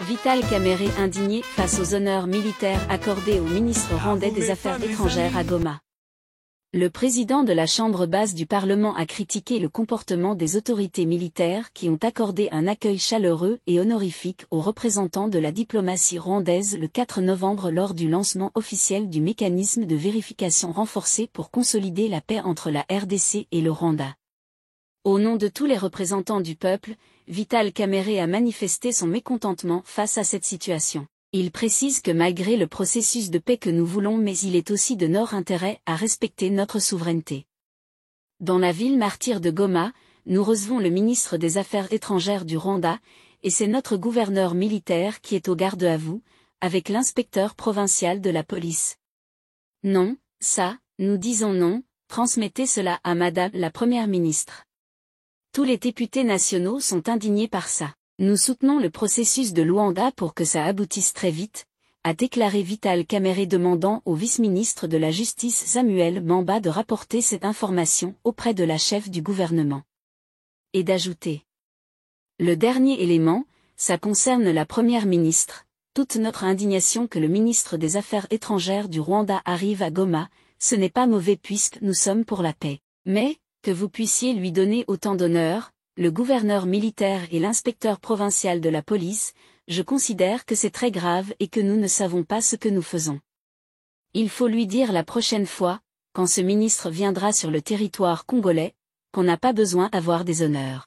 Vital Kamerhe indigné face aux honneurs militaires accordés au ministre rwandais des Affaires étrangères à Goma. Le président de la Chambre basse du Parlement a critiqué le comportement des autorités militaires qui ont accordé un accueil chaleureux et honorifique aux représentants de la diplomatie rwandaise le 4 novembre lors du lancement officiel du mécanisme de vérification renforcé pour consolider la paix entre la RDC et le Rwanda. Au nom de tous les représentants du peuple, Vital Kamerhe a manifesté son mécontentement face à cette situation. Il précise que malgré le processus de paix que nous voulons, mais il est aussi de notre intérêt à respecter notre souveraineté. Dans la ville martyre de Goma, nous recevons le ministre des Affaires étrangères du Rwanda, et c'est notre gouverneur militaire qui est au garde à vous, avec l'inspecteur provincial de la police. Non, ça, nous disons non, transmettez cela à Madame la Première ministre. Tous les députés nationaux sont indignés par ça. Nous soutenons le processus de Luanda pour que ça aboutisse très vite, a déclaré Vital Kamerhe demandant au vice-ministre de la Justice Samuel Mamba de rapporter cette information auprès de la chef du gouvernement. Et d'ajouter. Le dernier élément, ça concerne la Première ministre. Toute notre indignation que le ministre des Affaires étrangères du Rwanda arrive à Goma, ce n'est pas mauvais puisque nous sommes pour la paix. Mais, que vous puissiez lui donner autant d'honneur, le gouverneur militaire et l'inspecteur provincial de la police, je considère que c'est très grave et que nous ne savons pas ce que nous faisons. Il faut lui dire la prochaine fois, quand ce ministre viendra sur le territoire congolais, qu'on n'a pas besoin d'avoir des honneurs.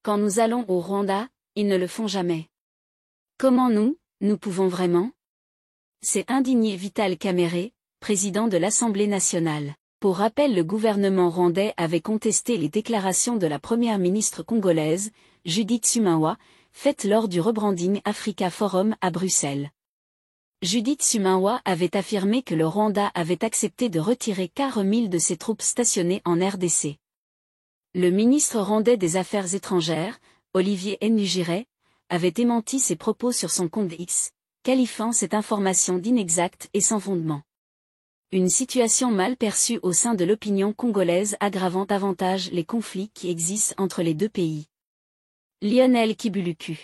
Quand nous allons au Rwanda, ils ne le font jamais. Comment nous pouvons vraiment? C'est indigné Vital Kamerhe, président de l'Assemblée nationale. Pour rappel, le gouvernement rwandais avait contesté les déclarations de la première ministre congolaise, Judith Suminwa, faites lors du rebranding Africa Forum à Bruxelles. Judith Suminwa avait affirmé que le Rwanda avait accepté de retirer 4 000 de ses troupes stationnées en RDC. Le ministre rwandais des Affaires étrangères, Olivier Nduhungirehe, avait démenti ces propos sur son compte X, qualifiant cette information d'inexacte et sans fondement. Une situation mal perçue au sein de l'opinion congolaise aggravant davantage les conflits qui existent entre les deux pays. Lionel Kibuluku.